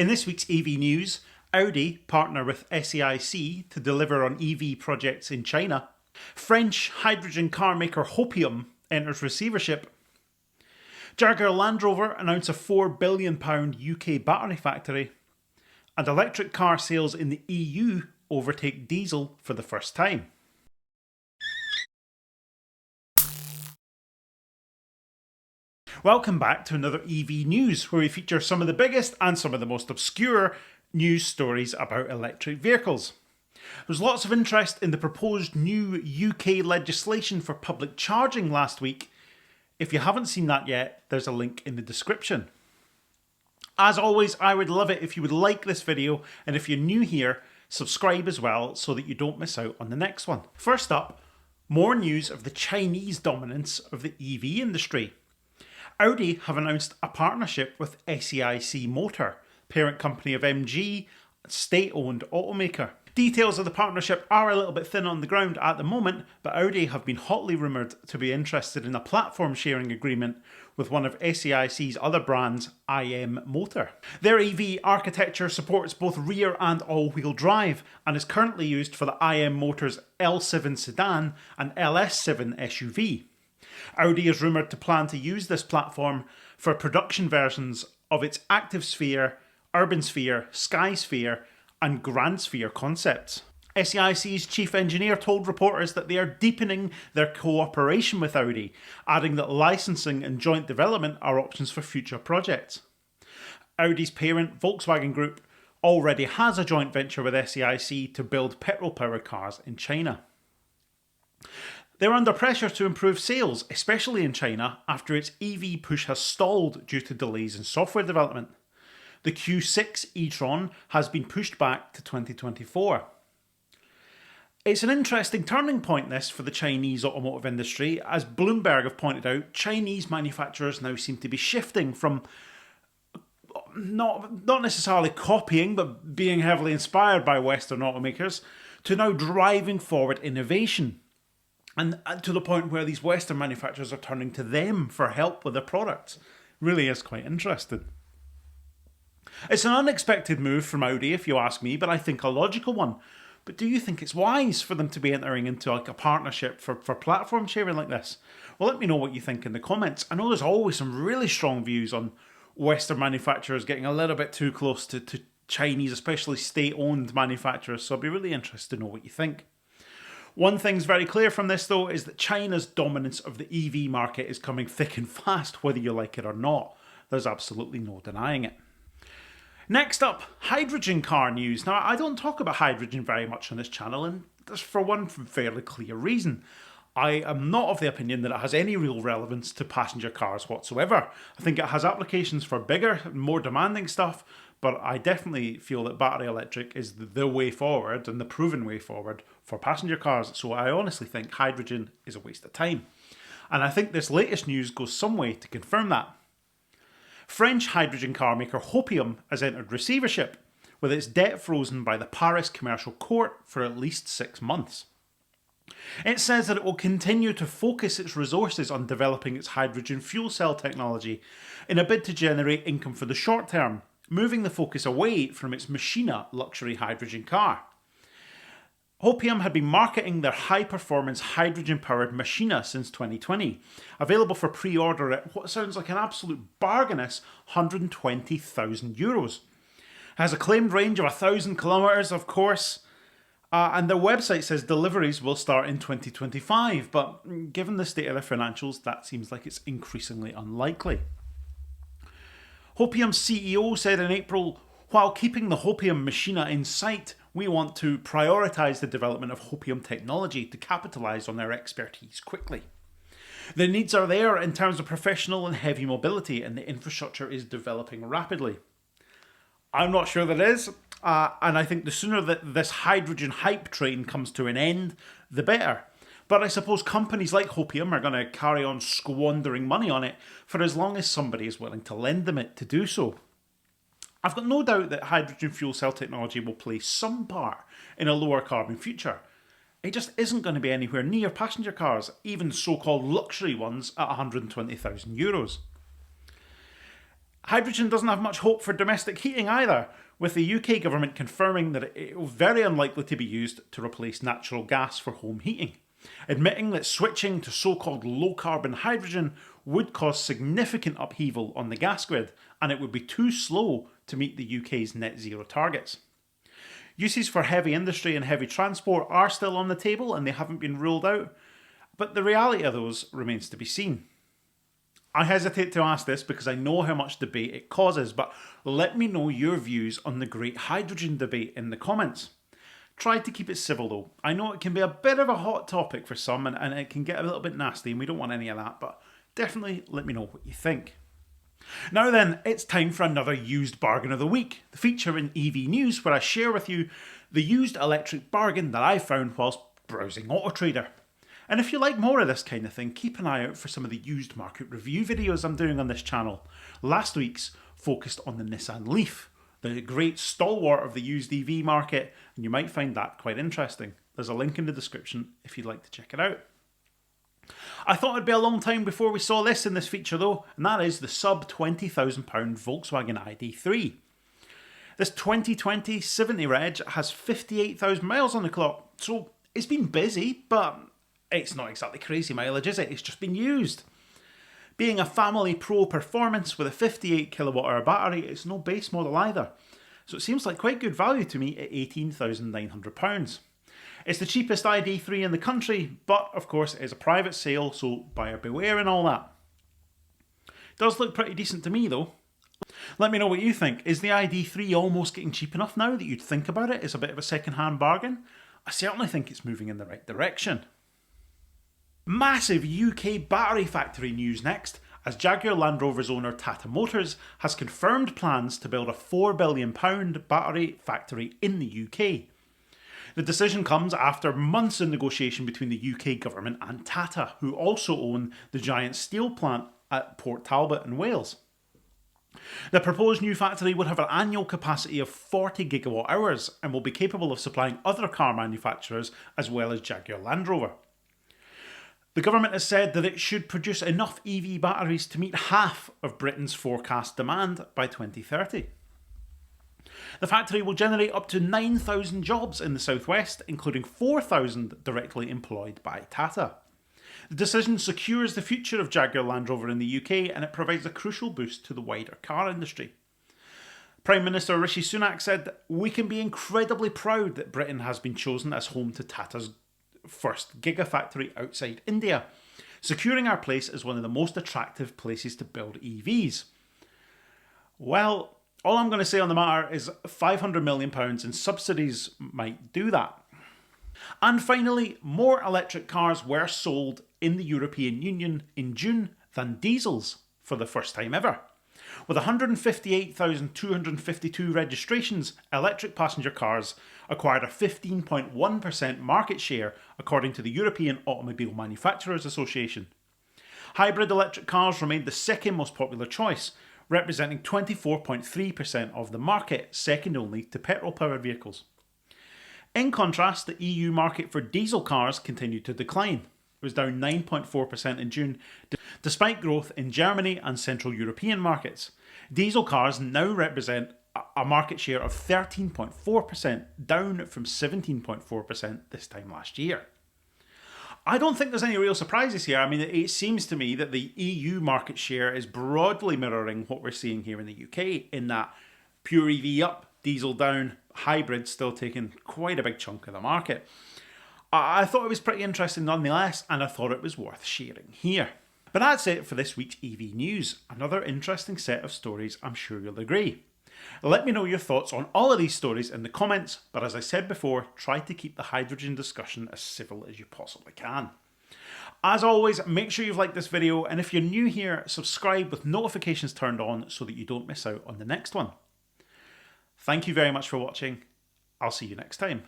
In this week's EV news, Audi partner with SAIC to deliver on EV projects in China. French hydrogen car maker No-hopium enters receivership. Jaguar Land Rover announce a £4 billion UK battery factory. And electric car sales in the EU overtake diesel for the first time. Welcome back to another EV news, where we feature some of the biggest and some of the most obscure news stories about electric vehicles. There's lots of interest in the proposed new UK legislation for public charging last week. If you haven't seen that yet, there's a link in the description. As always, I would love it if you would like this video, and if you're new here, subscribe as well so that you don't miss out on the next one. First up, more news of the Chinese dominance of the EV industry. Audi have announced a partnership with SAIC Motor, parent company of MG, state-owned automaker. Details of the partnership are a little bit thin on the ground at the moment, but Audi have been hotly rumoured to be interested in a platform sharing agreement with one of SAIC's other brands, IM Motor. Their EV architecture supports both rear and all-wheel drive and is currently used for the IM Motor's L7 sedan and LS7 SUV. Audi is rumoured to plan to use this platform for production versions of its Active Sphere, Urban Sphere, Sky Sphere and Grand Sphere concepts. SAIC's chief engineer told reporters that they are deepening their cooperation with Audi, adding that licensing and joint development are options for future projects. Audi's parent, Volkswagen Group, already has a joint venture with SAIC to build petrol-powered cars in China. They're under pressure to improve sales, especially in China, after its EV push has stalled due to delays in software development. The Q6 e-tron has been pushed back to 2024. It's an interesting turning point, this, for the Chinese automotive industry. As Bloomberg have pointed out, Chinese manufacturers now seem to be shifting from not necessarily copying, but being heavily inspired by Western automakers, to now driving forward innovation. And to the point where these Western manufacturers are turning to them for help with their products. Really is quite interesting. It's an unexpected move from Audi, if you ask me, but I think a logical one. But do you think it's wise for them to be entering into like a partnership for platform sharing like this? Well, let me know what you think in the comments. I know there's always some really strong views on Western manufacturers getting a little bit too close to Chinese, especially state-owned manufacturers, so I'd be really interested to know what you think. One thing's very clear from this, though, is that China's dominance of the EV market is coming thick and fast, whether you like it or not. There's absolutely no denying it. Next up, hydrogen car news. Now, I don't talk about hydrogen very much on this channel, and that's for one fairly clear reason. I am not of the opinion that it has any real relevance to passenger cars whatsoever. I think it has applications for bigger, more demanding stuff, but I definitely feel that battery electric is the way forward and the proven way forward for passenger cars. So I honestly think hydrogen is a waste of time. And I think this latest news goes some way to confirm that. French hydrogen car maker No-hopium has entered receivership, with its debt frozen by the Paris Commercial Court for at least 6 months. It says that it will continue to focus its resources on developing its hydrogen fuel cell technology in a bid to generate income for the short term, moving the focus away from its Machina luxury hydrogen car. No-hopium had been marketing their high-performance hydrogen-powered Machina since 2020, available for pre-order at what sounds like an absolute bargainous €120,000. It has a claimed range of 1,000 kilometres, of course, and their website says deliveries will start in 2025, but given the state of their financials, that seems like it's increasingly unlikely. No-hopium's CEO said in April, "While keeping the No-hopium Machina in sight, we want to prioritise the development of No-hopium technology to capitalise on their expertise quickly. The needs are there in terms of professional and heavy mobility, and the infrastructure is developing rapidly." I'm not sure that is, and I think the sooner that this hydrogen hype train comes to an end, the better. But I suppose companies like No-hopium are going to carry on squandering money on it for as long as somebody is willing to lend them it to do so. I've got no doubt that hydrogen fuel cell technology will play some part in a lower carbon future. It just isn't going to be anywhere near passenger cars, even so-called luxury ones at €120,000. Hydrogen doesn't have much hope for domestic heating either, with the UK government confirming that it is very unlikely to be used to replace natural gas for home heating, admitting that switching to so-called low-carbon hydrogen would cause significant upheaval on the gas grid, and it would be too slow to meet the UK's net zero targets. Uses for heavy industry and heavy transport are still on the table and they haven't been ruled out, but the reality of those remains to be seen. I hesitate to ask this because I know how much debate it causes, but let me know your views on the great hydrogen debate in the comments. Try to keep it civil though. I know it can be a bit of a hot topic for some and it can get a little bit nasty and we don't want any of that, but definitely let me know what you think. Now then, it's time for another used bargain of the week, the feature in EV News where I share with you the used electric bargain that I found whilst browsing AutoTrader. And if you like more of this kind of thing, keep an eye out for some of the used market review videos I'm doing on this channel. Last week's focused on the Nissan Leaf, the great stalwart of the used EV market, and you might find that quite interesting. There's a link in the description if you'd like to check it out. I thought it'd be a long time before we saw this in this feature though, and that is the sub £20,000 Volkswagen ID3. This 2020 70 reg has 58,000 miles on the clock, so it's been busy, but it's not exactly crazy mileage, is it? It's just been used. Being a family pro performance with a 58 kilowatt hour battery, it's no base model either. So it seems like quite good value to me at £18,900. It's the cheapest ID3 in the country, but of course it is a private sale, so buyer beware and all that. It does look pretty decent to me though. Let me know what you think. Is the ID3 almost getting cheap enough now that you'd think about it as a bit of a second-hand bargain? I certainly think it's moving in the right direction. Massive UK battery factory news next, as Jaguar Land Rover's owner Tata Motors has confirmed plans to build a £4 billion battery factory in the UK. The decision comes after months of negotiation between the UK government and Tata, who also own the giant steel plant at Port Talbot in Wales. The proposed new factory would have an annual capacity of 40 gigawatt hours and will be capable of supplying other car manufacturers as well as Jaguar Land Rover. The government has said that it should produce enough EV batteries to meet half of Britain's forecast demand by 2030. The factory will generate up to 9,000 jobs in the southwest, including 4,000 directly employed by Tata. The decision secures the future of Jaguar Land Rover in the UK and it provides a crucial boost to the wider car industry. Prime Minister Rishi Sunak said, "We can be incredibly proud that Britain has been chosen as home to Tata's first gigafactory outside India, securing our place as one of the most attractive places to build EVs." Well, all I'm going to say on the matter is £500 million in subsidies might do that. And finally, more electric cars were sold in the European Union in June than diesels for the first time ever. With 158,252 registrations, electric passenger cars acquired a 15.1% market share, according to the European Automobile Manufacturers Association. Hybrid electric cars remained the second most popular choice, representing 24.3% of the market, second only to petrol-powered vehicles. In contrast, the EU market for diesel cars continued to decline. It was down 9.4% in June, despite growth in Germany and Central European markets. Diesel cars now represent a market share of 13.4%, down from 17.4% this time last year. I don't think there's any real surprises here. I mean, it seems to me that the EU market share is broadly mirroring what we're seeing here in the UK, in that pure EV up, diesel down, hybrid still taking quite a big chunk of the market. I thought it was pretty interesting nonetheless, and I thought it was worth sharing here. But that's it for this week's EV News. Another interesting set of stories, I'm sure you'll agree. Let me know your thoughts on all of these stories in the comments, but as I said before, try to keep the hydrogen discussion as civil as you possibly can. As always, make sure you've liked this video, and if you're new here, subscribe with notifications turned on so that you don't miss out on the next one. Thank you very much for watching. I'll see you next time.